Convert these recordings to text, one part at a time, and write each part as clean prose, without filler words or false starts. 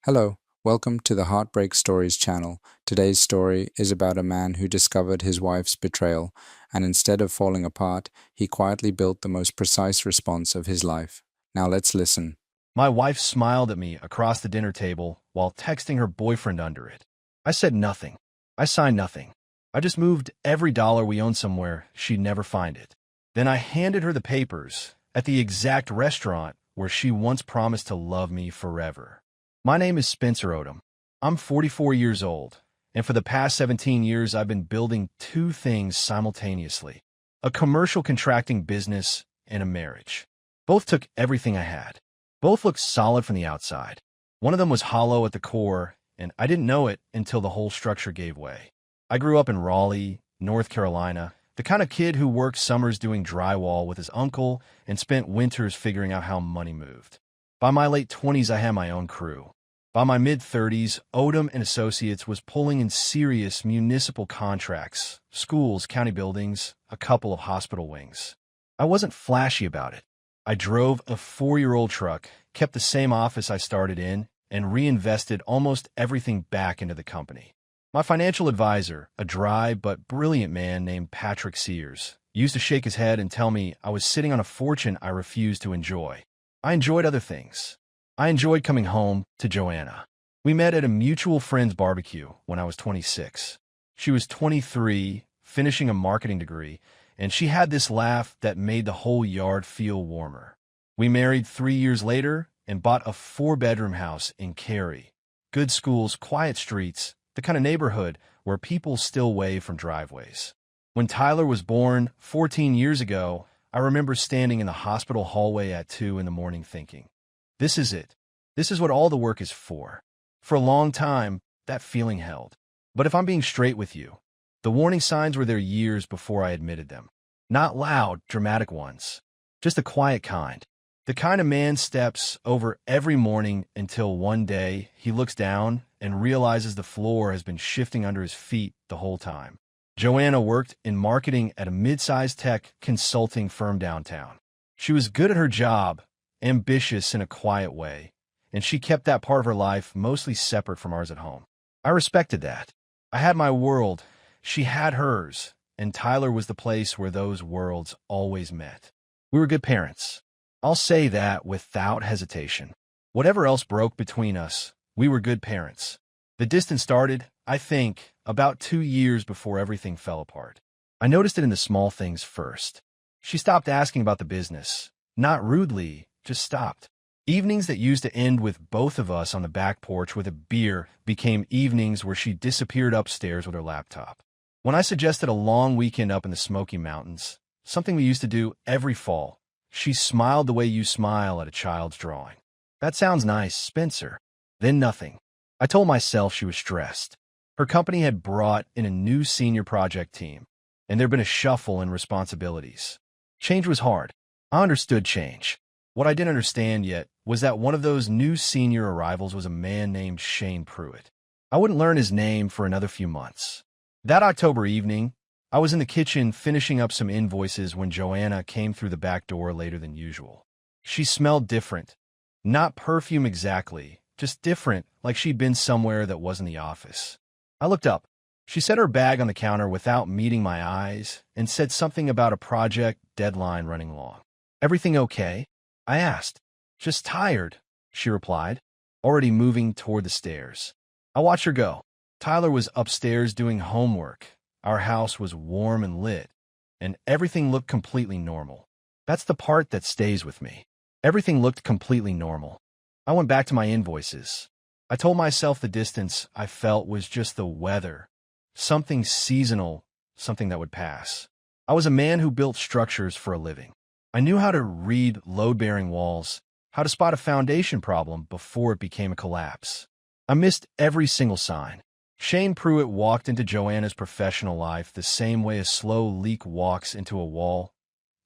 Hello, welcome to the Heartbreak Stories channel. Today's story is about a man who discovered his wife's betrayal, and instead of falling apart, he quietly built the most precise response of his life. Now let's listen. My wife smiled at me across the dinner table while texting her boyfriend under it. I said nothing. I signed nothing. I just moved every dollar we owned somewhere she'd never find it. Then I handed her the papers at the exact restaurant where she once promised to love me forever. My name is Spencer Odom. I'm 44 years old, and for the past 17 years I've been building two things simultaneously: a commercial contracting business and a marriage. Both took everything I had. Both looked solid from the outside. One of them was hollow at the core, and I didn't know it until the whole structure gave way. I grew up in Raleigh, North Carolina, the kind of kid who worked summers doing drywall with his uncle and spent winters figuring out how money moved. By my late 20s, I had my own crew. By my mid-30s, Odom and Associates was pulling in serious municipal contracts, schools, county buildings, a couple of hospital wings. I wasn't flashy about it. I drove a 4-year-old truck, kept the same office I started in, and reinvested almost everything back into the company. My financial advisor, a dry but brilliant man named Patrick Sears, used to shake his head and tell me I was sitting on a fortune I refused to enjoy. I enjoyed other things. I enjoyed coming home to Joanna. We met at a mutual friend's barbecue when I was 26. She was 23, finishing a marketing degree, and she had this laugh that made the whole yard feel warmer. We married 3 years later and bought a 4-bedroom house in Cary. Good schools, quiet streets, the kind of neighborhood where people still wave from driveways. When Tyler was born 14 years ago, I remember standing in the hospital hallway at 2 in the morning thinking, this is it. This is what all the work is for. For a long time, that feeling held. But if I'm being straight with you, the warning signs were there years before I admitted them. Not loud, dramatic ones. Just the quiet kind. The kind of man steps over every morning until one day he looks down and realizes the floor has been shifting under his feet the whole time. Joanna worked in marketing at a mid-sized tech consulting firm downtown. She was good at her job, ambitious in a quiet way, and she kept that part of her life mostly separate from ours at home. I respected that. I had my world, she had hers, and Tyler was the place where those worlds always met. We were good parents. I'll say that without hesitation. Whatever else broke between us, we were good parents. The distance started, I think, about 2 years before everything fell apart. I noticed it in the small things first. She stopped asking about the business. Not rudely, just stopped. Evenings that used to end with both of us on the back porch with a beer became evenings where she disappeared upstairs with her laptop. When I suggested a long weekend up in the Smoky Mountains, something we used to do every fall, she smiled the way you smile at a child's drawing. That sounds nice, Spencer. Then nothing. I told myself she was stressed. Her company had brought in a new senior project team, and there'd been a shuffle in responsibilities. Change was hard. I understood change. What I didn't understand yet was that one of those new senior arrivals was a man named Shane Pruitt. I wouldn't learn his name for another few months. That October evening, I was in the kitchen finishing up some invoices when Joanna came through the back door later than usual. She smelled different. Not perfume exactly, just different, like she'd been somewhere that wasn't the office. I looked up. She set her bag on the counter without meeting my eyes and said something about a project deadline running long. Everything okay? I asked. Just tired, she replied, already moving toward the stairs. I watched her go. Tyler was upstairs doing homework. Our house was warm and lit, and everything looked completely normal. That's the part that stays with me. Everything looked completely normal. I went back to my invoices. I told myself the distance I felt was just the weather, something seasonal, something that would pass. I was a man who built structures for a living. I knew how to read load-bearing walls, how to spot a foundation problem before it became a collapse. I missed every single sign. Shane Pruitt walked into Joanna's professional life the same way a slow leak walks into a wall,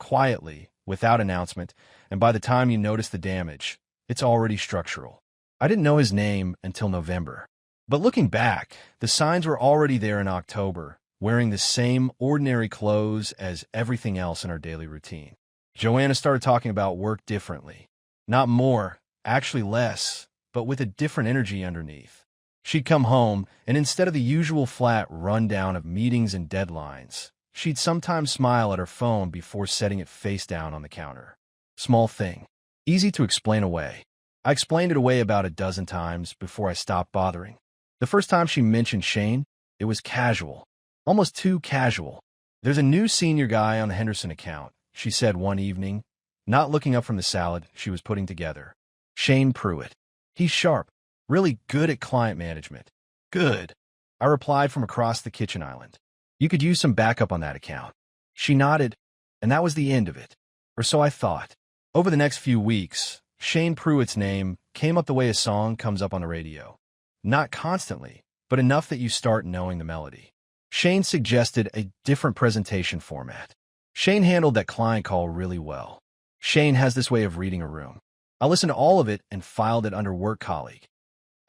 quietly, without announcement, and by the time you notice the damage, it's already structural. I didn't know his name until November. But looking back, the signs were already there in October, wearing the same ordinary clothes as everything else in our daily routine. Joanna started talking about work differently. Not more, actually less, but with a different energy underneath. She'd come home, and instead of the usual flat rundown of meetings and deadlines, she'd sometimes smile at her phone before setting it face down on the counter. Small thing. Easy to explain away. I explained it away about a dozen times before I stopped bothering. The first time she mentioned Shane, it was casual. Almost too casual. "There's a new senior guy on the Henderson account," she said one evening, not looking up from the salad she was putting together. "Shane Pruitt. He's sharp. Really good at client management." "Good," I replied from across the kitchen island. "You could use some backup on that account." She nodded, and that was the end of it. Or so I thought. Over the next few weeks, Shane Pruitt's name came up the way a song comes up on the radio. Not constantly, but enough that you start knowing the melody. Shane suggested a different presentation format. Shane handled that client call really well. Shane has this way of reading a room. I listened to all of it and filed it under work colleague.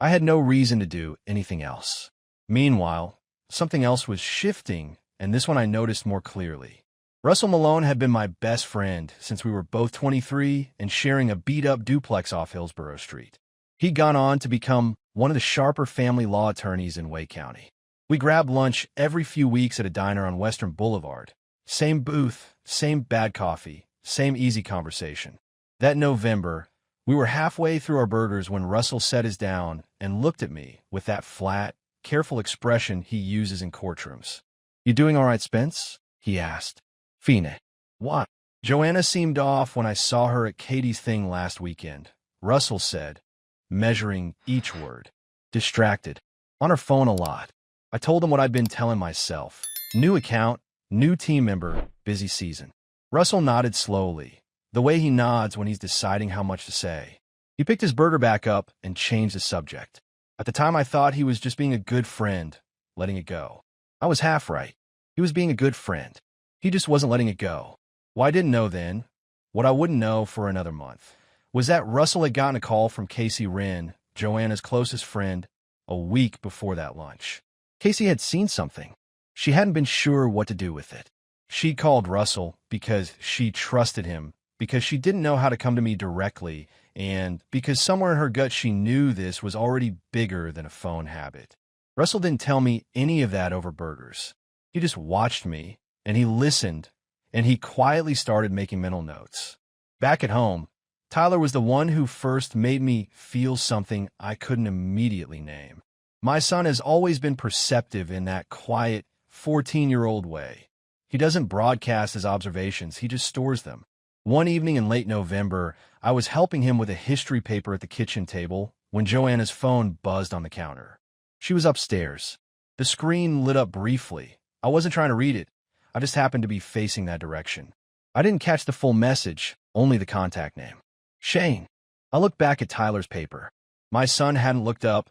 I had no reason to do anything else. Meanwhile, something else was shifting, and this one I noticed more clearly. Russell Malone had been my best friend since we were both 23 and sharing a beat-up duplex off Hillsborough Street. He'd gone on to become one of the sharper family law attorneys in Wake County. We grabbed lunch every few weeks at a diner on Western Boulevard. Same booth, same bad coffee, same easy conversation. That November, we were halfway through our burgers when Russell set us down and looked at me with that flat, careful expression he uses in courtrooms. "You doing all right, Spence?" he asked. "Fine. What?" "Joanna seemed off when I saw her at Katie's thing last weekend," Russell said, measuring each word. "Distracted. On her phone a lot." I told him what I'd been telling myself. New account, new team member, busy season. Russell nodded slowly, the way he nods when he's deciding how much to say. He picked his burger back up and changed the subject. At the time I thought he was just being a good friend, letting it go. I was half right. He was being a good friend. He just wasn't letting it go. What I didn't know then, what I wouldn't know for another month, was that Russell had gotten a call from Casey Wren, Joanna's closest friend, a week before that lunch. Casey had seen something. She hadn't been sure what to do with it. She called Russell because she trusted him, because she didn't know how to come to me directly, and because somewhere in her gut she knew this was already bigger than a phone habit. Russell didn't tell me any of that over burgers. He just watched me, and he listened, and he quietly started making mental notes. Back at home, Tyler was the one who first made me feel something I couldn't immediately name. My son has always been perceptive in that quiet, 14-year-old way. He doesn't broadcast his observations, he just stores them. One evening in late November, I was helping him with a history paper at the kitchen table when Joanna's phone buzzed on the counter. She was upstairs. The screen lit up briefly. I wasn't trying to read it. I just happened to be facing that direction. I didn't catch the full message, only the contact name. Shane. I looked back at Tyler's paper. My son hadn't looked up,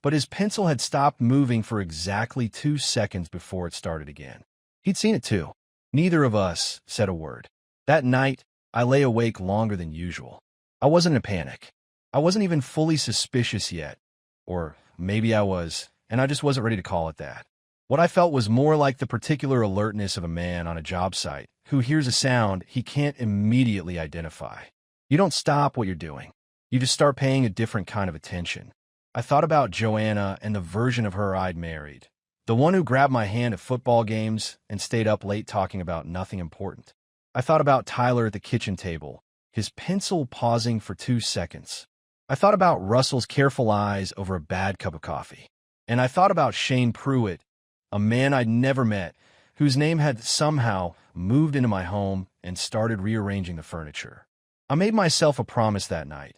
but his pencil had stopped moving for exactly 2 seconds before it started again. He'd seen it too. Neither of us said a word. That night, I lay awake longer than usual. I wasn't in a panic. I wasn't even fully suspicious yet. Or maybe I was, and I just wasn't ready to call it that. What I felt was more like the particular alertness of a man on a job site who hears a sound he can't immediately identify. You don't stop what you're doing. You just start paying a different kind of attention. I thought about Joanna and the version of her I'd married. The one who grabbed my hand at football games and stayed up late talking about nothing important. I thought about Tyler at the kitchen table, his pencil pausing for 2 seconds. I thought about Russell's careful eyes over a bad cup of coffee. And I thought about Shane Pruitt, a man I'd never met, whose name had somehow moved into my home and started rearranging the furniture. I made myself a promise that night,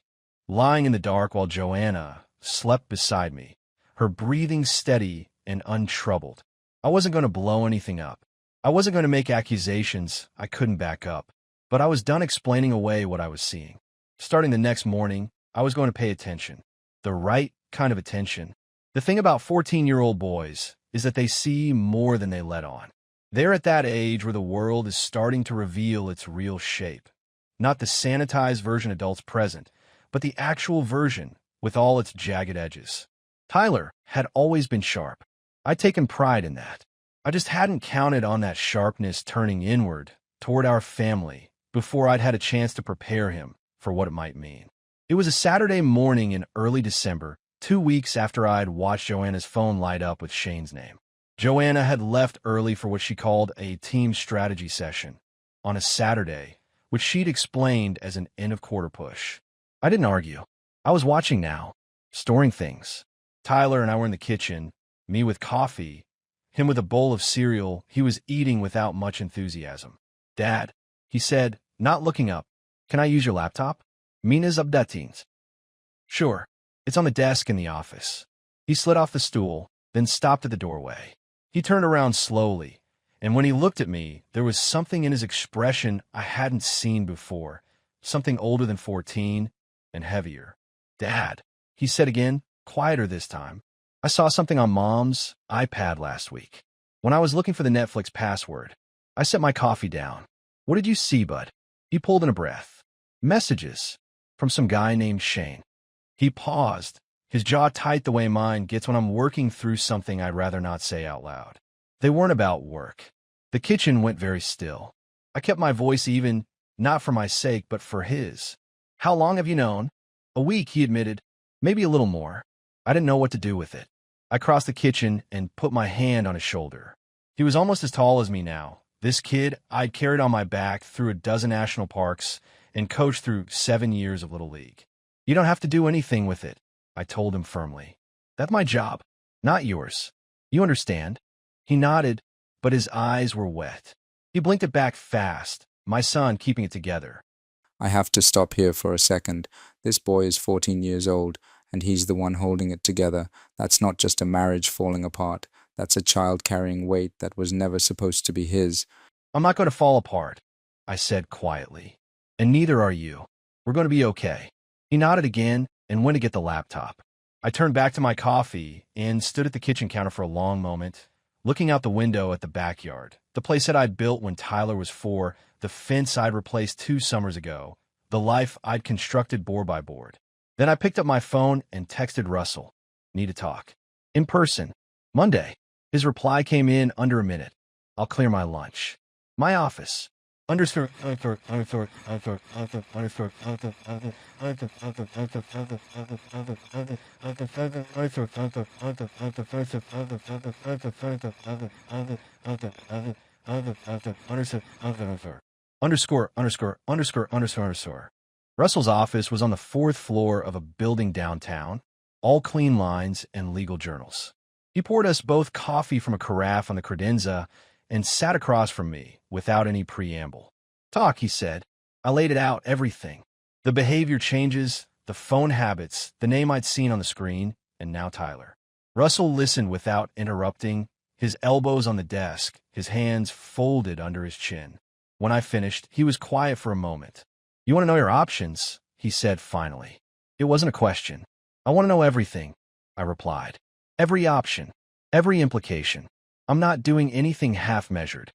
lying in the dark while Joanna slept beside me, her breathing steady and untroubled. I wasn't going to blow anything up. I wasn't going to make accusations I couldn't back up, but I was done explaining away what I was seeing. Starting the next morning, I was going to pay attention. The right kind of attention. The thing about 14-year-old boys is that they see more than they let on. They're at that age where the world is starting to reveal its real shape. Not the sanitized version adults present, but the actual version with all its jagged edges. Tyler had always been sharp. I'd taken pride in that. I just hadn't counted on that sharpness turning inward toward our family before I'd had a chance to prepare him for what it might mean. It was a Saturday morning in early December, 2 weeks after I'd watched Joanna's phone light up with Shane's name. Joanna had left early for what she called a team strategy session on a Saturday, which she'd explained as an end-of-quarter push. I didn't argue. I was watching now, storing things. Tyler and I were in the kitchen, me with coffee, him with a bowl of cereal he was eating without much enthusiasm. "Dad," he said, not looking up, "can I use your laptop?" "Mina's updatings." "Sure. It's on the desk in the office." He slid off the stool, then stopped at the doorway. He turned around slowly, and when he looked at me, there was something in his expression I hadn't seen before, something older than 14 and heavier. "Dad," he said again, quieter this time. "I saw something on Mom's iPad last week. When I was looking for the Netflix password, I set my coffee down." "What did you see, bud?" He pulled in a breath. "Messages from some guy named Shane." He paused, his jaw tight the way mine gets when I'm working through something I'd rather not say out loud. They weren't about work. The kitchen went very still. I kept my voice even, not for my sake, but for his. "How long have you known?" "A week," he admitted. "Maybe a little more." I didn't know what to do with it. I crossed the kitchen and put my hand on his shoulder. He was almost as tall as me now. This kid I'd carried on my back through a dozen national parks and coached through 7 years of Little League. "You don't have to do anything with it," I told him firmly. "That's my job, not yours. You understand?" He nodded, but his eyes were wet. He blinked it back fast, my son keeping it together. I have to stop here for a second. This boy is 14 years old, and he's the one holding it together. That's not just a marriage falling apart. That's a child carrying weight that was never supposed to be his. "I'm not going to fall apart," I said quietly. "And neither are you. We're going to be okay." He nodded again and went to get the laptop. I turned back to my coffee and stood at the kitchen counter for a long moment, looking out the window at the backyard, the place that I'd built when Tyler was 4, the fence I'd replaced 2 summers ago, the life I'd constructed board by board. Then I picked up my phone and texted Russell. "Need to talk. In person. Monday." His reply came in under a minute. "I'll clear my lunch. My office. Underscore. Russell's office was on the 4th floor of a building downtown, all clean lines and legal journals. He poured us both coffee from a carafe on the credenza and sat across from me without any preamble. "Talk," he said. I laid it out, everything. The behavior changes, the phone habits, the name I'd seen on the screen, and now Tyler. Russell listened without interrupting, his elbows on the desk, his hands folded under his chin. When I finished, he was quiet for a moment. "You want to know your options?" he said finally. It wasn't a question. "I want to know everything," I replied. "Every option, every implication. I'm not doing anything half-measured."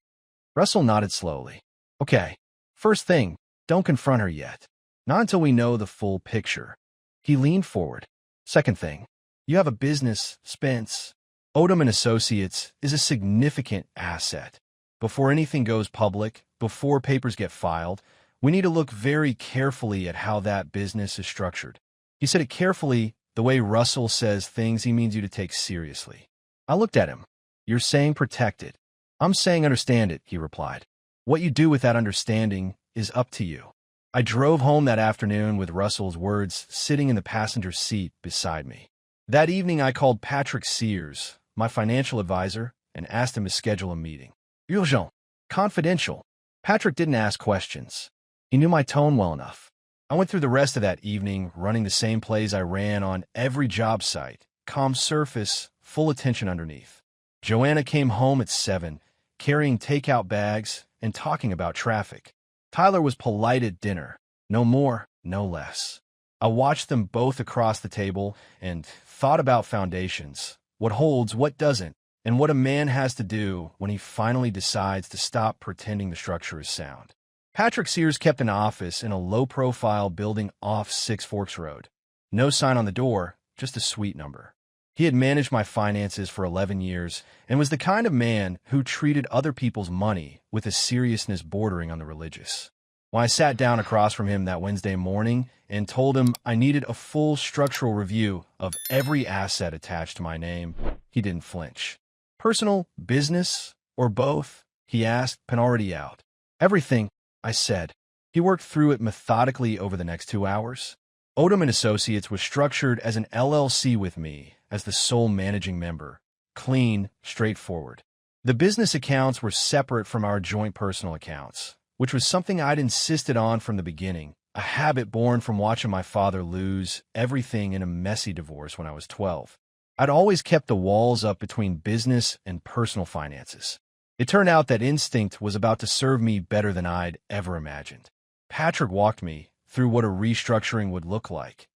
Russell nodded slowly. "Okay, first thing, don't confront her yet. Not until we know the full picture." He leaned forward. "Second thing, you have a business, Spence. Odom and Associates is a significant asset. Before anything goes public, before papers get filed, we need to look very carefully at how that business is structured." He said it carefully, the way Russell says things he means you to take seriously. I looked at him. "You're saying protect it. I'm saying understand it," he replied. "What you do with that understanding is up to you." I drove home that afternoon with Russell's words sitting in the passenger seat beside me. That evening I called Patrick Sears, my financial advisor, and asked him to schedule a meeting. Urgent. Confidential. Patrick didn't ask questions. He knew my tone well enough. I went through the rest of that evening running the same plays I ran on every job site. Calm surface, full attention underneath. Joanna came home at 7, carrying takeout bags and talking about traffic. Tyler was polite at dinner. No more, no less. I watched them both across the table and thought about foundations, what holds, what doesn't, and what a man has to do when he finally decides to stop pretending the structure is sound. Patrick Sears kept an office in a low-profile building off Six Forks Road. No sign on the door, just a suite number. He had managed my finances for 11 years and was the kind of man who treated other people's money with a seriousness bordering on the religious. When I sat down across from him that Wednesday morning and told him I needed a full structural review of every asset attached to my name, he didn't flinch. Personal, business, or both? He asked, pen already out. Everything, I said. He worked through it methodically over the next 2 hours. Odom and Associates was structured as an LLC with me as the sole managing member. Clean, straightforward. The business accounts were separate from our joint personal accounts, which was something I'd insisted on from the beginning, a habit born from watching my father lose everything in a messy divorce when I was 12. I'd always kept the walls up between business and personal finances. It turned out that instinct was about to serve me better than I'd ever imagined. Patrick walked me through what a restructuring would look like.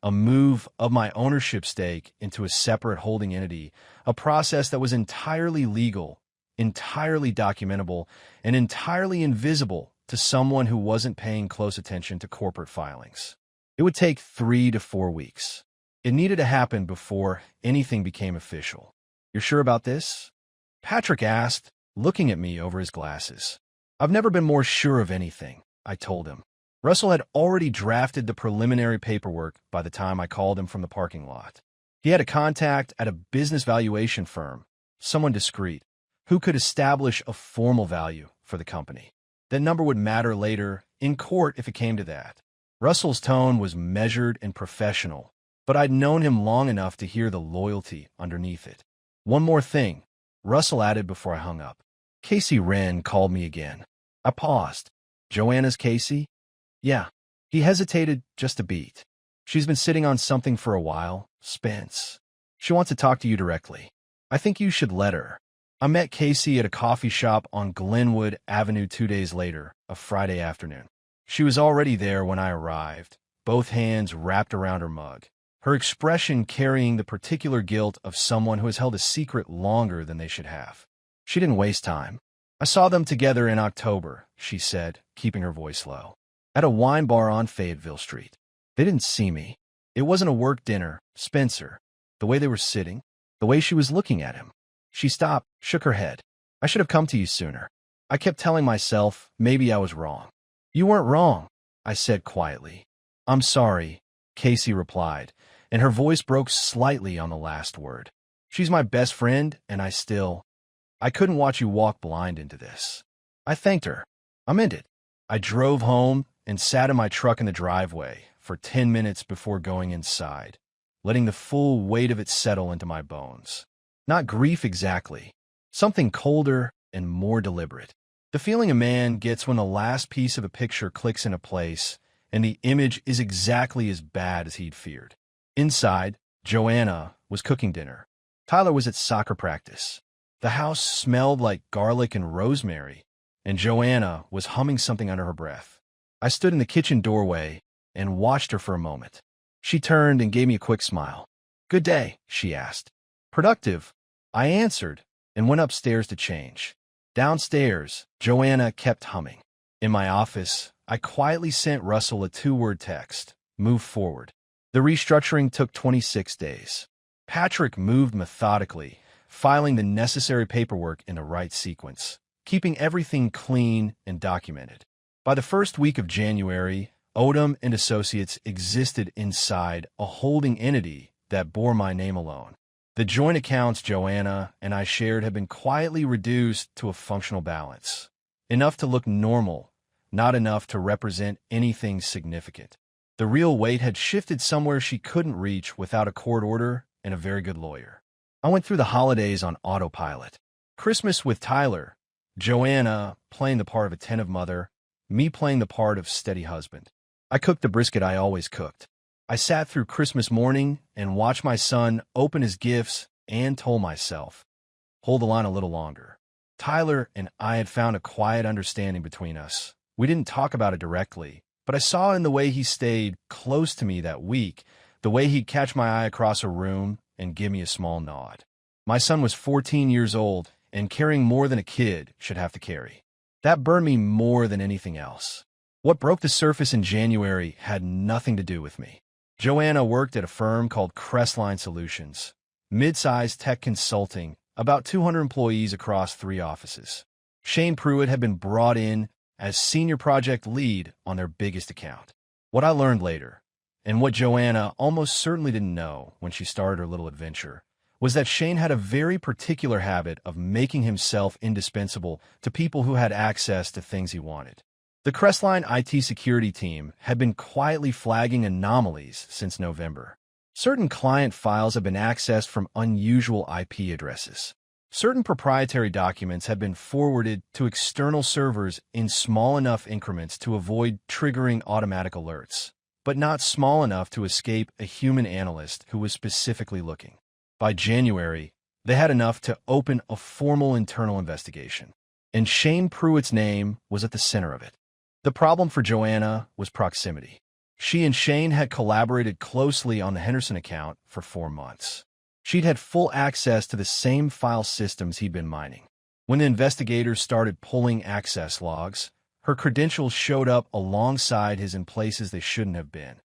A move of my ownership stake into a separate holding entity, a process that was entirely legal, entirely documentable, and entirely invisible to someone who wasn't paying close attention to corporate filings. It would take 3 to 4 weeks. It needed to happen before anything became official. You're sure about this? Patrick asked, looking at me over his glasses. I've never been more sure of anything, I told him. Russell had already drafted the preliminary paperwork by the time I called him from the parking lot. He had a contact at a business valuation firm, someone discreet, who could establish a formal value for the company. That number would matter later, in court if it came to that. Russell's tone was measured and professional, but I'd known him long enough to hear the loyalty underneath it. One more thing, Russell added before I hung up. Casey Wren called me again. I paused. Joanna's Casey? Yeah. He hesitated just a beat. She's been sitting on something for a while, Spence. She wants to talk to you directly. I think you should let her. I met Casey at a coffee shop on Glenwood Avenue 2 days later, a Friday afternoon. She was already there when I arrived, both hands wrapped around her mug, her expression carrying the particular guilt of someone who has held a secret longer than they should have. She didn't waste time. I saw them together in October, she said, keeping her voice low, at a wine bar on Fayetteville Street. They didn't see me. It wasn't a work dinner, Spencer. The way they were sitting, the way she was looking at him. She stopped, shook her head. I should have come to you sooner. I kept telling myself maybe I was wrong. You weren't wrong, I said quietly. I'm sorry, Casey replied, and her voice broke slightly on the last word. She's my best friend, and I couldn't watch you walk blind into this. I thanked her. I meant it. I drove home and sat in my truck in the driveway for 10 minutes before going inside, letting the full weight of it settle into my bones. Not grief exactly, something colder and more deliberate. The feeling a man gets when the last piece of a picture clicks into place and the image is exactly as bad as he'd feared. Inside, Joanna was cooking dinner. Tyler was at soccer practice. The house smelled like garlic and rosemary, and Joanna was humming something under her breath. I stood in the kitchen doorway and watched her for a moment. She turned and gave me a quick smile. Good day, she asked. Productive, I answered, and went upstairs to change. Downstairs, Joanna kept humming. In my office, I quietly sent Russell a 2-word text, move forward. The restructuring took 26 days. Patrick moved methodically, filing the necessary paperwork in the right sequence, keeping everything clean and documented. By the first week of January, Odom and Associates existed inside a holding entity that bore my name alone. The joint accounts Joanna and I shared had been quietly reduced to a functional balance. Enough to look normal, not enough to represent anything significant. The real weight had shifted somewhere she couldn't reach without a court order and a very good lawyer. I went through the holidays on autopilot. Christmas with Tyler, Joanna playing the part of attentive mother, me playing the part of steady husband. I cooked the brisket I always cooked. I sat through Christmas morning and watched my son open his gifts and told myself, hold the line a little longer. Tyler and I had found a quiet understanding between us. We didn't talk about it directly, but I saw in the way he stayed close to me that week, the way he'd catch my eye across a room and give me a small nod. My son was 14 years old and carrying more than a kid should have to carry. That burned me more than anything else. What broke the surface in January had nothing to do with me. Joanna worked at a firm called Crestline Solutions, mid-sized tech consulting, about 200 employees across 3 offices. Shane Pruitt had been brought in as senior project lead on their biggest account. What I learned later, and what Joanna almost certainly didn't know when she started her little adventure, was that Shane had a very particular habit of making himself indispensable to people who had access to things he wanted. The Crestline IT security team had been quietly flagging anomalies since November. Certain client files had been accessed from unusual IP addresses. Certain proprietary documents had been forwarded to external servers in small enough increments to avoid triggering automatic alerts, but not small enough to escape a human analyst who was specifically looking. By January, they had enough to open a formal internal investigation, and Shane Pruitt's name was at the center of it. The problem for Joanna was proximity. She and Shane had collaborated closely on the Henderson account for 4 months. She'd had full access to the same file systems he'd been mining. When the investigators started pulling access logs, her credentials showed up alongside his in places they shouldn't have been.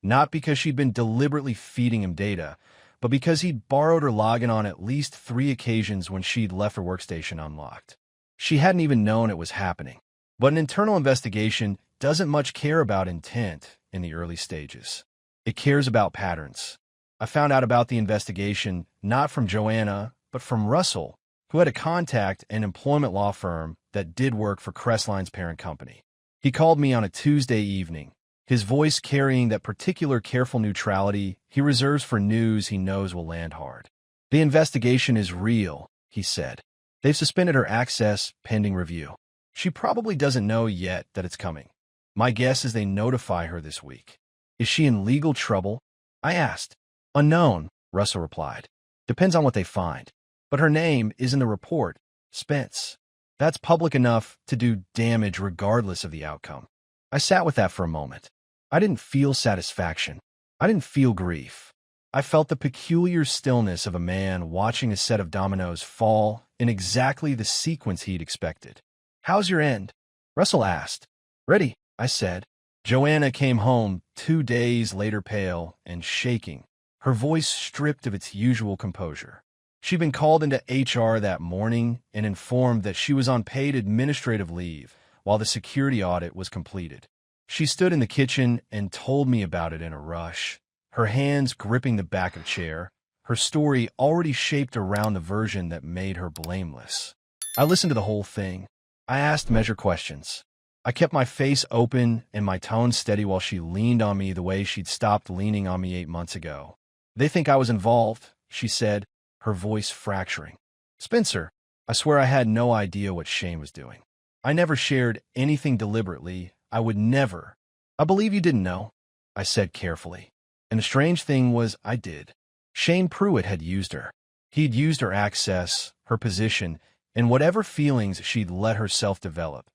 Not because she'd been deliberately feeding him data, but because he'd borrowed her login on at least 3 occasions when she'd left her workstation unlocked. She hadn't even known it was happening. But an internal investigation doesn't much care about intent in the early stages. It cares about patterns. I found out about the investigation not from Joanna, but from Russell, who had a contact an employment law firm that did work for Crestline's parent company. He called me on a Tuesday evening, his voice carrying that particular careful neutrality he reserves for news he knows will land hard. "The investigation is real," he said. "They've suspended her access pending review. She probably doesn't know yet that it's coming. My guess is they notify her this week." "Is she in legal trouble?" I asked. "Unknown," Russell replied. "Depends on what they find. But her name is in the report, Spence. That's public enough to do damage regardless of the outcome." I sat with that for a moment. I didn't feel satisfaction. I didn't feel grief. I felt the peculiar stillness of a man watching a set of dominoes fall in exactly the sequence he'd expected. "How's your end?" Russell asked. "Ready," I said. Joanna came home 2 days later, pale and shaking, her voice stripped of its usual composure. She'd been called into HR that morning and informed that she was on paid administrative leave while the security audit was completed. She stood in the kitchen and told me about it in a rush, her hands gripping the back of a chair, her story already shaped around the version that made her blameless. I listened to the whole thing. I asked measure questions. I kept my face open and my tone steady while she leaned on me the way she'd stopped leaning on me 8 months ago. "They think I was involved," she said, her voice fracturing. "Spencer, I swear I had no idea what Shane was doing. I never shared anything deliberately. I would never." "I believe you didn't know," I said carefully. And the strange thing was I did. Shane Pruitt had used her. He'd used her access, her position, and whatever feelings she'd let herself develop.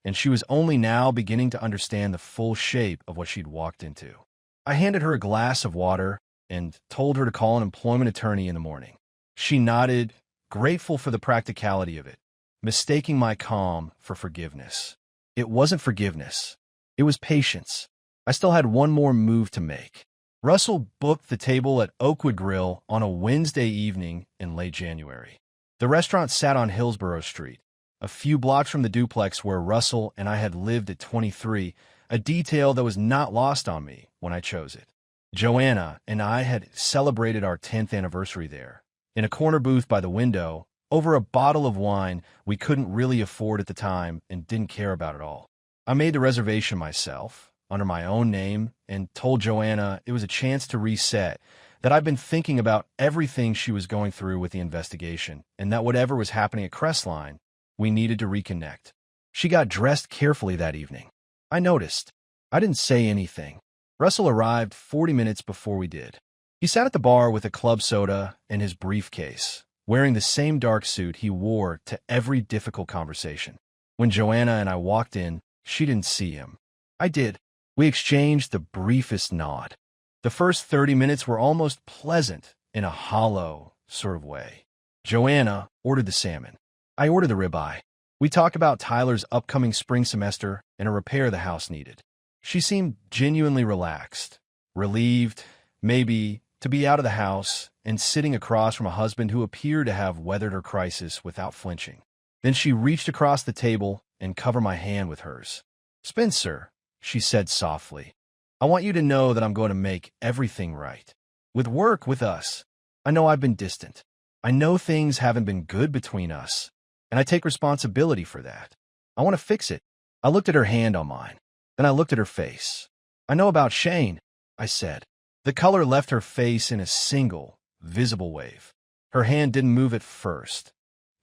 And she was only now beginning to understand the full shape of what she'd walked into. I handed her a glass of water and told her to call an employment attorney in the morning. She nodded, grateful for the practicality of it, mistaking my calm for forgiveness. It wasn't forgiveness. It was patience. I still had one more move to make. Russell booked the table at Oakwood Grill on a Wednesday evening in late January. The restaurant sat on Hillsborough Street, a few blocks from the duplex where Russell and I had lived at 23, a detail that was not lost on me when I chose it. Joanna and I had celebrated our 10th anniversary there, in a corner booth by the window, over a bottle of wine we couldn't really afford at the time and didn't care about at all. I made the reservation myself, under my own name, and told Joanna it was a chance to reset, that I'd been thinking about everything she was going through with the investigation, and that whatever was happening at Crestline, we needed to reconnect. She got dressed carefully that evening. I noticed. I didn't say anything. Russell arrived 40 minutes before we did. He sat at the bar with a club soda and his briefcase, wearing the same dark suit he wore to every difficult conversation. When Joanna and I walked in, she didn't see him. I did. We exchanged the briefest nod. The first 30 minutes were almost pleasant in a hollow sort of way. Joanna ordered the salmon. I ordered the ribeye. We talked about Tyler's upcoming spring semester and a repair the house needed. She seemed genuinely relaxed, relieved, maybe, to be out of the house and sitting across from a husband who appeared to have weathered her crisis without flinching. Then she reached across the table and cover my hand with hers. "Spencer," she said softly, "I want you to know that I'm going to make everything right. With work, with us. I know I've been distant. I know things haven't been good between us, and I take responsibility for that. I want to fix it." I looked at her hand on mine. Then I looked at her face. "I know about Shane," I said. The color left her face in a single, visible wave. Her hand didn't move at first.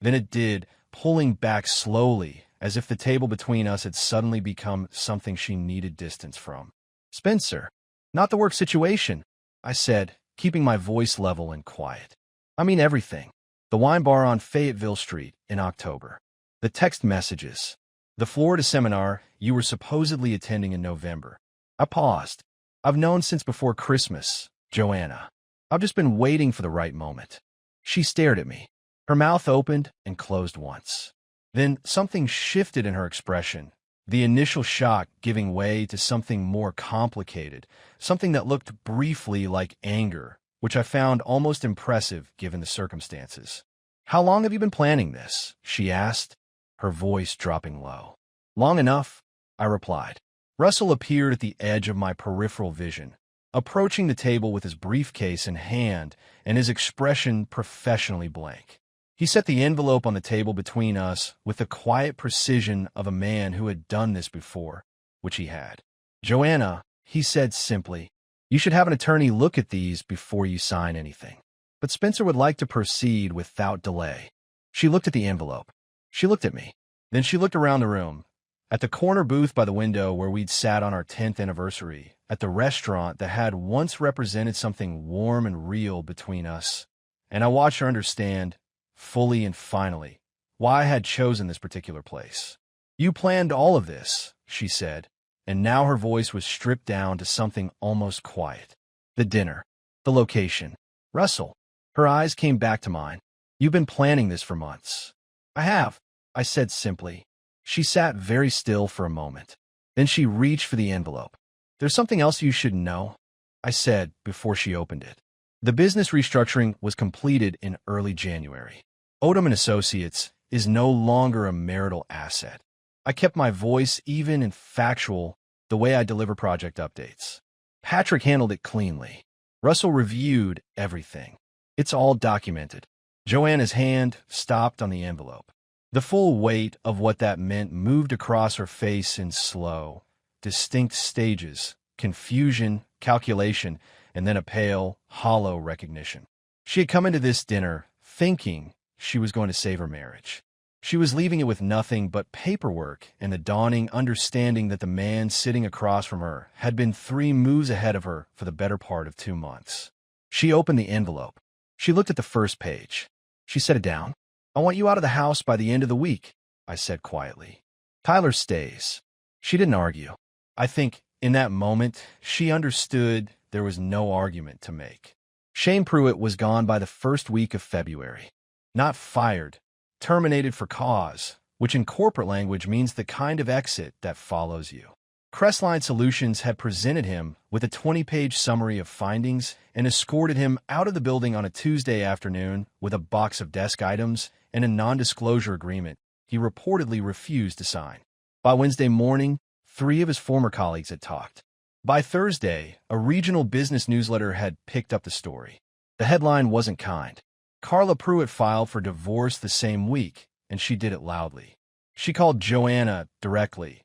Then it did, pulling back slowly, as if the table between us had suddenly become something she needed distance from. "Spencer, not the work situation," I said, keeping my voice level and quiet. "I mean everything. The wine bar on Fayetteville Street in October. The text messages. The Florida seminar you were supposedly attending in November." I paused. "I've known since before Christmas, Joanna. I've just been waiting for the right moment." She stared at me. Her mouth opened and closed once. Then something shifted in her expression, the initial shock giving way to something more complicated, something that looked briefly like anger, which I found almost impressive given the circumstances. "How long have you been planning this?" she asked, her voice dropping low. "Long enough," I replied. Russell appeared at the edge of my peripheral vision, approaching the table with his briefcase in hand and his expression professionally blank. He set the envelope on the table between us with the quiet precision of a man who had done this before, which he had. "Joanna," he said simply, "you should have an attorney look at these before you sign anything." But Spencer would like to proceed without delay. She looked at the envelope. She looked at me. Then she looked around the room. At the corner booth by the window where we'd sat on our 10th anniversary, at the restaurant that had once represented something warm and real between us. And I watched her understand, fully and finally, why I had chosen this particular place. "You planned all of this," she said, and now her voice was stripped down to something almost quiet. "The dinner. The location. Russell." Her eyes came back to mine. "You've been planning this for months." "I have," I said simply. She sat very still for a moment. Then she reached for the envelope. "There's something else you should know," I said before she opened it. The business restructuring was completed in early January. Odom & Associates is no longer a marital asset. I kept my voice even and factual the way I deliver project updates. Patrick handled it cleanly. Russell reviewed everything. It's all documented. Joanna's hand stopped on the envelope. The full weight of what that meant moved across her face in slow, distinct stages, confusion, calculation, and then a pale, hollow recognition. She had come into this dinner thinking she was going to save her marriage. She was leaving it with nothing but paperwork and the dawning understanding that the man sitting across from her had been 3 moves ahead of her for the better part of 2 months. She opened the envelope. She looked at the first page. She set it down. "I want you out of the house by the end of the week," I said quietly. "Tyler stays." She didn't argue. I think in that moment, she understood there was no argument to make. Shane Pruitt was gone by the first week of February. Not fired, terminated for cause, which in corporate language means the kind of exit that follows you. Crestline Solutions had presented him with a 20-page summary of findings and escorted him out of the building on a Tuesday afternoon with a box of desk items and a non-disclosure agreement he reportedly refused to sign. By Wednesday morning, 3 of his former colleagues had talked. By Thursday, a regional business newsletter had picked up the story. The headline wasn't kind. Carla Pruitt filed for divorce the same week, and she did it loudly. She called Joanna directly.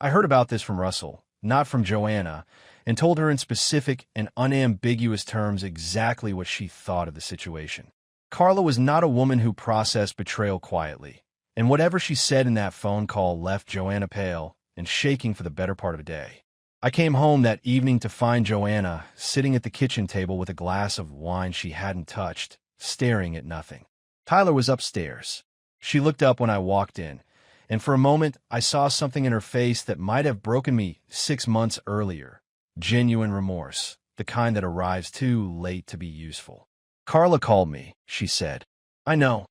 I heard about this from Russell, not from Joanna, and told her in specific and unambiguous terms exactly what she thought of the situation. Carla was not a woman who processed betrayal quietly, and whatever she said in that phone call left Joanna pale and shaking for the better part of a day. I came home that evening to find Joanna sitting at the kitchen table with a glass of wine she hadn't touched, staring at nothing. Tyler was upstairs. She looked up when I walked in, and for a moment I saw something in her face that might have broken me 6 months earlier. Genuine remorse, the kind that arrives too late to be useful. "Carla called me," she said. "I know,"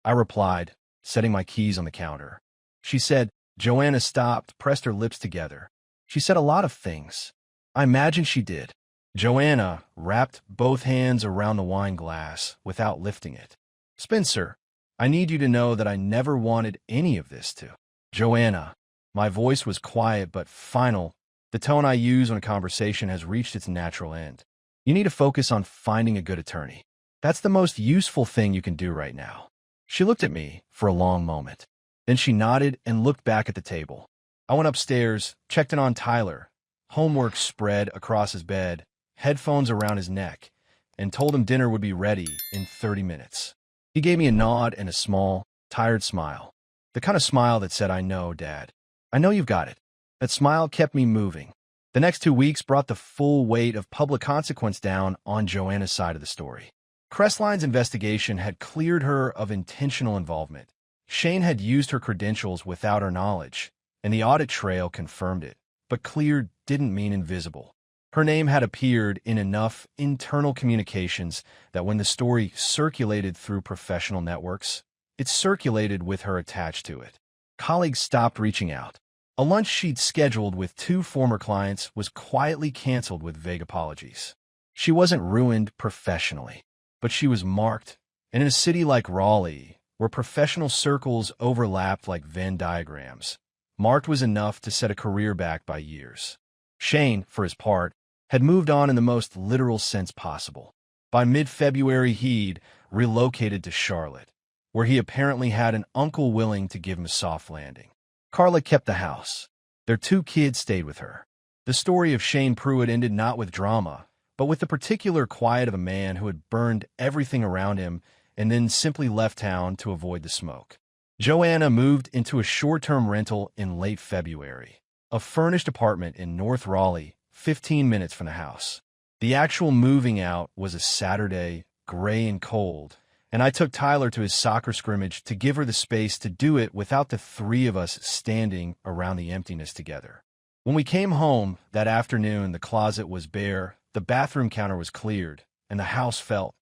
I replied, setting my keys on the counter. She said. Joanna stopped, pressed her lips together. She said a lot of things. I imagine she did. Joanna wrapped both hands around the wine glass without lifting it. "Spencer, I need you to know that I never wanted any of this to Joanna. My voice was quiet but final. The tone I use when a conversation has reached its natural end. You need to focus on finding a good attorney. That's the most useful thing you can do right now. She looked at me for a long moment. Then she nodded and looked back at the table. I went upstairs, checked in on Tyler. Homework spread across his bed, headphones around his neck, and told him dinner would be ready in 30 minutes. He gave me a nod and a small, tired smile. The kind of smile that said, "I know, Dad. I know you've got it." That smile kept me moving. The next 2 weeks brought the full weight of public consequence down on Joanna's side of the story. Crestline's investigation had cleared her of intentional involvement. Shane had used her credentials without her knowledge, and the audit trail confirmed it. But cleared didn't mean invisible. Her name had appeared in enough internal communications that when the story circulated through professional networks, it circulated with her attached to it. Colleagues stopped reaching out. A lunch she'd scheduled with 2 former clients was quietly canceled with vague apologies. She wasn't ruined professionally, but she was marked. And in a city like Raleigh, where professional circles overlapped like Venn diagrams, marked was enough to set a career back by years. Shane, for his part, had moved on in the most literal sense possible. By mid-February, he'd relocated to Charlotte, where he apparently had an uncle willing to give him a soft landing. Carla kept the house. Their 2 kids stayed with her. The story of Shane Pruitt ended not with drama, but with the particular quiet of a man who had burned everything around him and then simply left town to avoid the smoke. Joanna moved into a short-term rental in late February, a furnished apartment in North Raleigh, 15 minutes from the house. The actual moving out was a Saturday, gray and cold, and I took Tyler to his soccer scrimmage to give her the space to do it without the 3 of us standing around the emptiness together. When we came home that afternoon, the closet was bare, the bathroom counter was cleared, and the house felt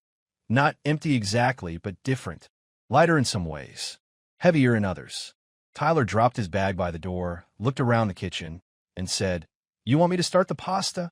not empty exactly, but different, lighter in some ways, heavier in others. Tyler dropped his bag by the door, looked around the kitchen, and said, "You want me to start the pasta?"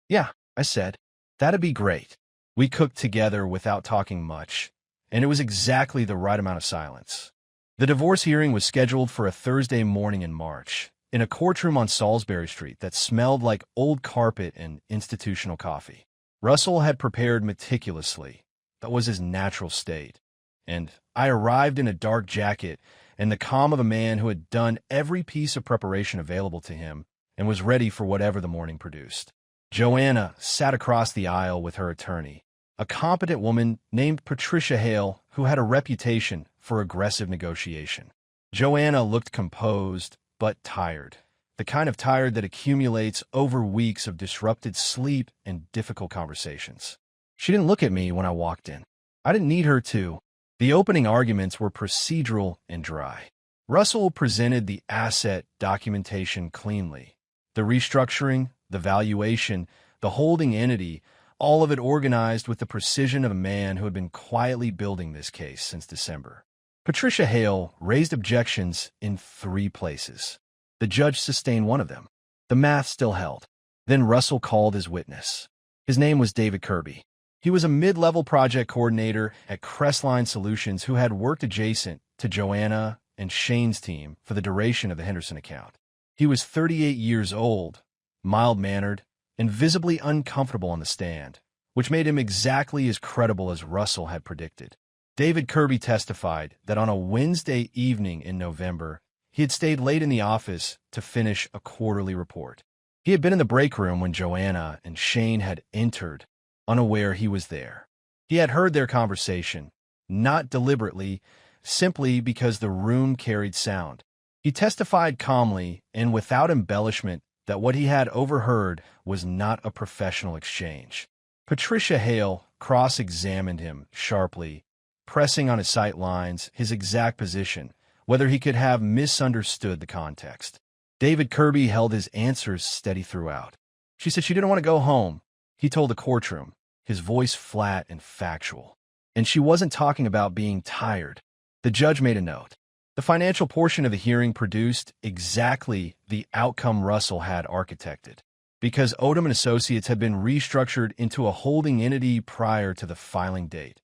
"Yeah," I said. "That'd be great." We cooked together without talking much, and it was exactly the right amount of silence. The divorce hearing was scheduled for a Thursday morning in March, in a courtroom on Salisbury Street that smelled like old carpet and institutional coffee. Russell had prepared meticulously. That was his natural state. And I arrived in a dark jacket and the calm of a man who had done every piece of preparation available to him and was ready for whatever the morning produced. Joanna sat across the aisle with her attorney, a competent woman named Patricia Hale who had a reputation for aggressive negotiation. Joanna looked composed but tired, the kind of tired that accumulates over weeks of disrupted sleep and difficult conversations. She didn't look at me when I walked in. I didn't need her to. The opening arguments were procedural and dry. Russell presented the asset documentation cleanly. The restructuring, the valuation, the holding entity, all of it organized with the precision of a man who had been quietly building this case since December. Patricia Hale raised objections in 3 places. The judge sustained one of them. The math still held. Then Russell called his witness. His name was David Kirby. He was a mid-level project coordinator at Crestline Solutions who had worked adjacent to Joanna and Shane's team for the duration of the Henderson account. He was 38 years old, mild-mannered, and visibly uncomfortable on the stand, which made him exactly as credible as Russell had predicted. David Kirby testified that on a Wednesday evening in November, he had stayed late in the office to finish a quarterly report. He had been in the break room when Joanna and Shane had entered, unaware he was there. He had heard their conversation, not deliberately, simply because the room carried sound. He testified calmly and without embellishment that what he had overheard was not a professional exchange. Patricia Hale cross-examined him sharply, pressing on his sight lines his exact position, whether he could have misunderstood the context. David Kirby held his answers steady throughout. She said she didn't want to go home, he told the courtroom, his voice flat and factual. And she wasn't talking about being tired. The judge made a note. The financial portion of the hearing produced exactly the outcome Russell had architected, because Odom & Associates had been restructured into a holding entity prior to the filing date.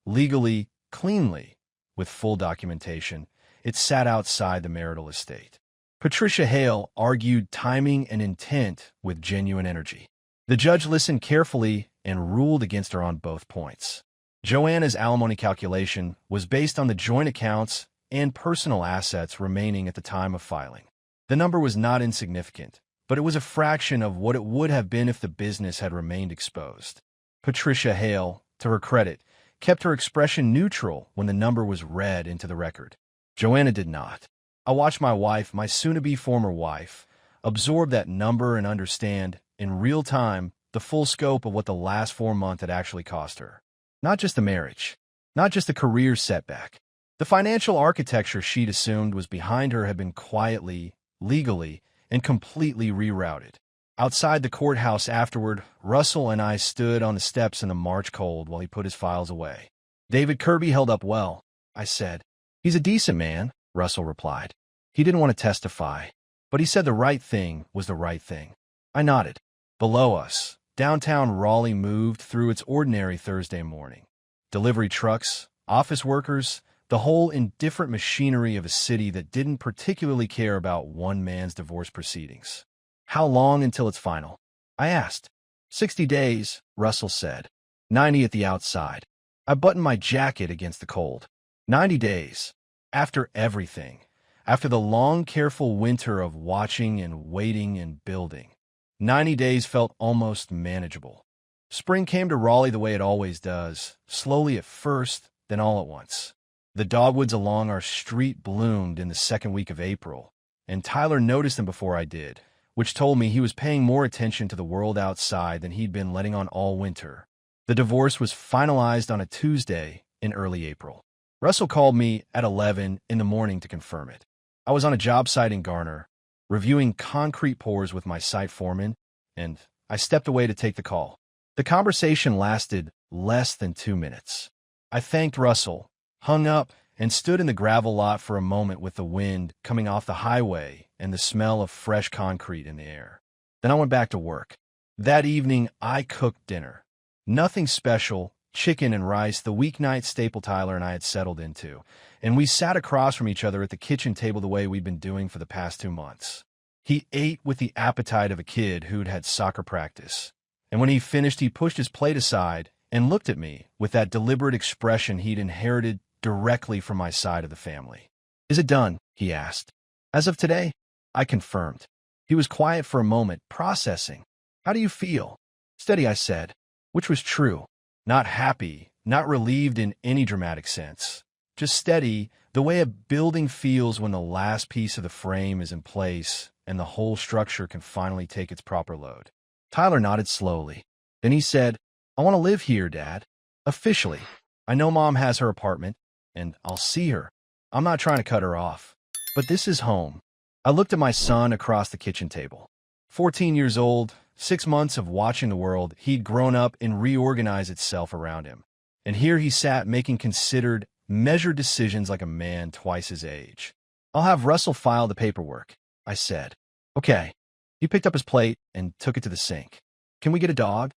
Legally, cleanly, with full documentation, It sat outside the marital estate. Patricia Hale argued timing and intent with genuine energy. The judge listened carefully and ruled against her on both points. Joanna's alimony calculation was based on the joint accounts and personal assets remaining at the time of filing. The number was not insignificant, but it was a fraction of what it would have been if the business had remained exposed. Patricia Hale, to her credit, kept her expression neutral when the number was read into the record. Joanna did not. I watched my wife, my soon-to-be former wife, absorb that number and understand, in real time, the full scope of what the last 4 months had actually cost her. Not just the marriage, not just the career setback. The financial architecture she'd assumed was behind her had been quietly, legally, and completely rerouted. Outside the courthouse afterward, Russell and I stood on the steps in the March cold while he put his files away. "David Kirby held up well," I said. "He's a decent man," Russell replied. He didn't want to testify, but he said the right thing was the right thing. I nodded. Below us, downtown Raleigh moved through its ordinary Thursday morning. Delivery trucks, office workers, the whole indifferent machinery of a city that didn't particularly care about one man's divorce proceedings. "How long until it's final?" I asked. 60 days, Russell said. 90 at the outside. I buttoned my jacket against the cold. 90 days. After everything. After the long, careful winter of watching and waiting and building. 90 days felt almost manageable. Spring came to Raleigh the way it always does, slowly at first, then all at once. The dogwoods along our street bloomed in the second week of April, and Tyler noticed them before I did, which told me he was paying more attention to the world outside than he'd been letting on all winter. The divorce was finalized on a Tuesday in early April. Russell called me at 11 in the morning to confirm it. I was on a job site in Garner, reviewing concrete pours with my site foreman, and I stepped away to take the call. The conversation lasted less than 2 minutes. I thanked Russell, hung up, and stood in the gravel lot for a moment with the wind coming off the highway and the smell of fresh concrete in the air. Then I went back to work. That evening, I cooked dinner. Nothing special, chicken and rice, the weeknight staple Tyler and I had settled into, and we sat across from each other at the kitchen table the way we'd been doing for the past 2 months. He ate with the appetite of a kid who'd had soccer practice, and when he finished, he pushed his plate aside and looked at me with that deliberate expression he'd inherited directly from my side of the family. "Is it done?" he asked. "As of today," I confirmed. He was quiet for a moment, processing. "How do you feel?" "Steady," I said, which was true. Not happy, not relieved in any dramatic sense. Just steady, the way a building feels when the last piece of the frame is in place and the whole structure can finally take its proper load. Tyler nodded slowly. Then he said, "I want to live here, Dad. Officially. I know Mom has her apartment, and I'll see her. I'm not trying to cut her off. But this is home." I looked at my son across the kitchen table. 14 years old, 6 months of watching the world, he'd grown up and reorganized itself around him. And here he sat making considered, measured decisions like a man twice his age. "I'll have Russell file the paperwork," I said. "Okay." He picked up his plate and took it to the sink. "Can we get a dog?"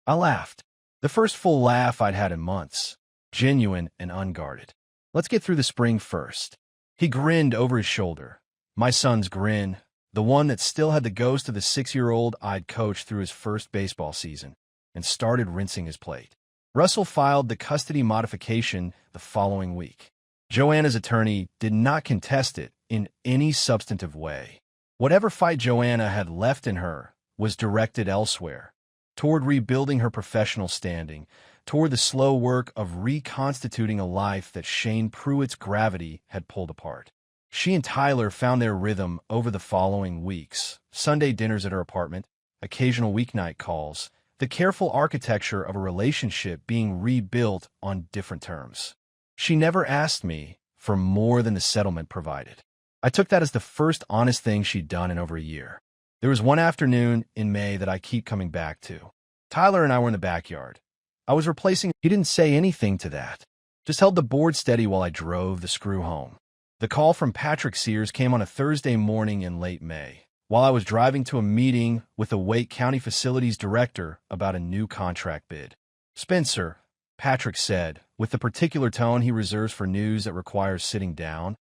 I laughed. The first full laugh I'd had in months. Genuine and unguarded. "Let's get through the spring first." He grinned over his shoulder. My son's grin, the one that still had the ghost of the 6-year-old I'd coached through his first baseball season, and started rinsing his plate. Russell filed the custody modification the following week. Joanna's attorney did not contest it in any substantive way. Whatever fight Joanna had left in her was directed elsewhere, toward rebuilding her professional standing, toward the slow work of reconstituting a life that Shane Pruitt's gravity had pulled apart. She and Tyler found their rhythm over the following weeks: Sunday dinners at her apartment, occasional weeknight calls, the careful architecture of a relationship being rebuilt on different terms. She never asked me for more than the settlement provided. I took that as the first honest thing she'd done in over a year. There was one afternoon in May that I keep coming back to. Tyler and I were in the backyard. I was replacing. He didn't say anything to that, just held the board steady while I drove the screw home. The call from Patrick Sears came on a Thursday morning in late May, while I was driving to a meeting with the Wake County Facilities Director about a new contract bid. "Spencer," Patrick said, with the particular tone he reserves for news that requires sitting down,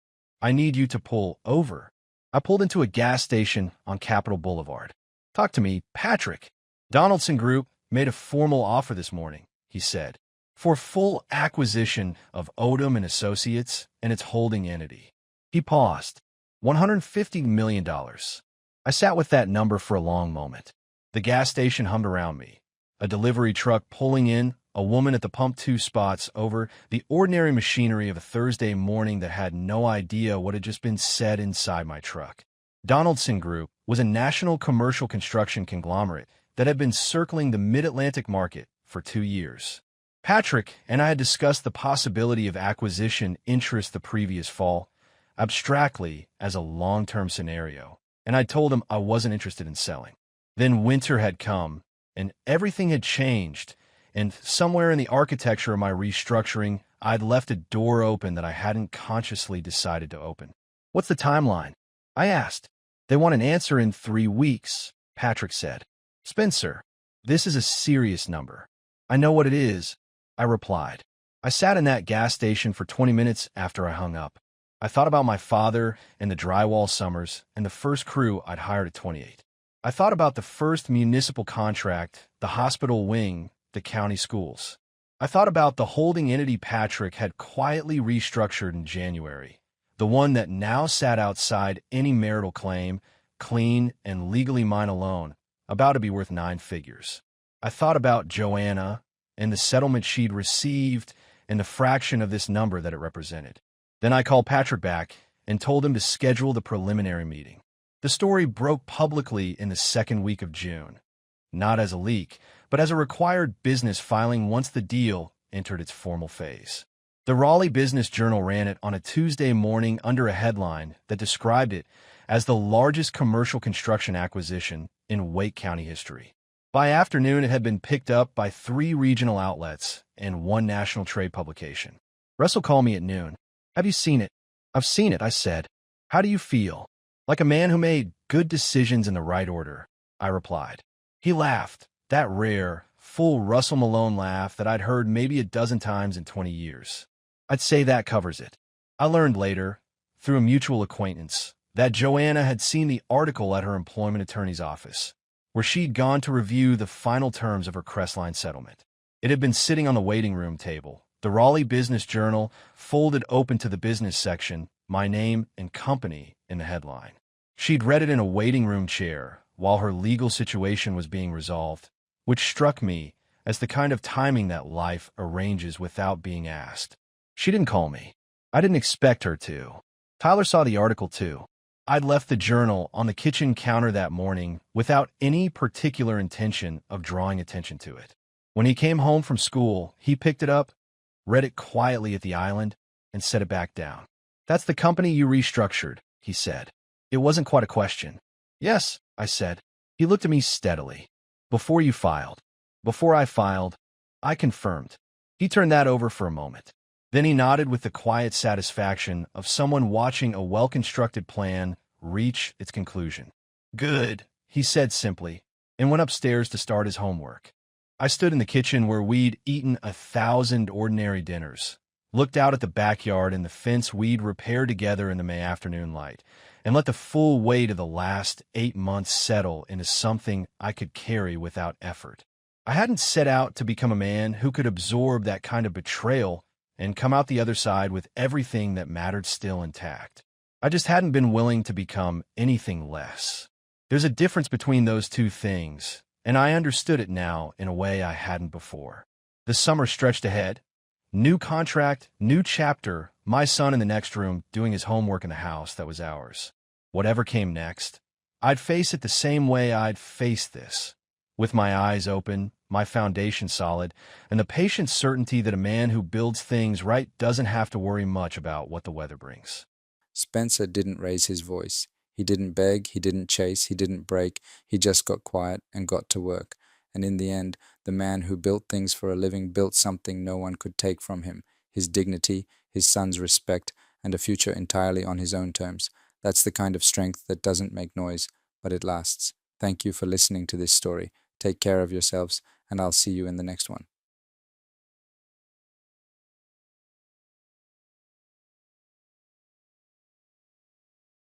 I need you to pull over. I pulled into a gas station on Capitol Boulevard. Talk to me, Patrick. Donaldson Group made a formal offer this morning, he said, for full acquisition of Odom and Associates and its holding entity. He paused. $150 million. dollars. I sat with that number for a long moment. The gas station hummed around me. A delivery truck pulling in, a woman at the pump two spots over, the ordinary machinery of a Thursday morning that had no idea what had just been said inside my truck. Donaldson Group was a national commercial construction conglomerate that had been circling the mid-Atlantic market for 2 years. Patrick and I had discussed the possibility of acquisition interest the previous fall, abstractly as a long-term scenario, and I told him I wasn't interested in selling. Then winter had come, and everything had changed, and somewhere in the architecture of my restructuring, I'd left a door open that I hadn't consciously decided to open. What's the timeline? I asked. They want an answer in 3 weeks, Patrick said. Spencer, this is a serious number. I know what it is, I replied. I sat in that gas station for 20 minutes after I hung up. I thought about my father and the drywall summers and the first crew I'd hired at 28. I thought about the first municipal contract, the hospital wing, the county schools. I thought about the holding entity Patrick had quietly restructured in January, the one that now sat outside any marital claim, clean and legally mine alone, about to be worth 9 figures. I thought about Joanna and the settlement she'd received and the fraction of this number that it represented. Then I called Patrick back and told him to schedule the preliminary meeting. The story broke publicly in the second week of June, not as a leak, but as a required business filing once the deal entered its formal phase. The Raleigh Business Journal ran it on a Tuesday morning under a headline that described it as the largest commercial construction acquisition in Wake County history. By afternoon, it had been picked up by 3 regional outlets and 1 national trade publication. Russell called me at noon. Have you seen it? I've seen it, I said. How do you feel? Like a man who made good decisions in the right order, I replied. He laughed, that rare, full Russell Malone laugh that I'd heard maybe a dozen times in 20 years. I'd say that covers it. I learned later, through a mutual acquaintance, that Joanna had seen the article at her employment attorney's office, where she'd gone to review the final terms of her Crestline settlement. It had been sitting on the waiting room table, the Raleigh Business Journal folded open to the business section, my name and company in the headline. She'd read it in a waiting room chair while her legal situation was being resolved, which struck me as the kind of timing that life arranges without being asked. She didn't call me. I didn't expect her to. Tyler saw the article too. I'd left the journal on the kitchen counter that morning without any particular intention of drawing attention to it. When he came home from school, he picked it up, read it quietly at the island, and set it back down. That's the company you restructured, he said. It wasn't quite a question. Yes, I said. He looked at me steadily. Before you filed. Before I filed, I confirmed. He turned that over for a moment. Then he nodded with the quiet satisfaction of someone watching a well-constructed plan reach its conclusion. Good, he said simply, and went upstairs to start his homework. I stood in the kitchen where we'd eaten 1,000 ordinary dinners, looked out at the backyard and the fence we'd repaired together in the May afternoon light, and let the full weight of the last 8 months settle into something I could carry without effort. I hadn't set out to become a man who could absorb that kind of betrayal and come out the other side with everything that mattered still intact. I just hadn't been willing to become anything less. There's a difference between those two things, and I understood it now in a way I hadn't before. The summer stretched ahead. New contract, new chapter, my son in the next room doing his homework in the house that was ours. Whatever came next, I'd face it the same way I'd faced this, with my eyes open, my foundation solid, and the patient certainty that a man who builds things right doesn't have to worry much about what the weather brings. Spencer didn't raise his voice. He didn't beg, he didn't chase, he didn't break. He just got quiet and got to work. And in the end, the man who built things for a living built something no one could take from him, his dignity, his son's respect, and a future entirely on his own terms. That's the kind of strength that doesn't make noise, but it lasts. Thank you for listening to this story. Take care of yourselves, and I'll see you in the next one.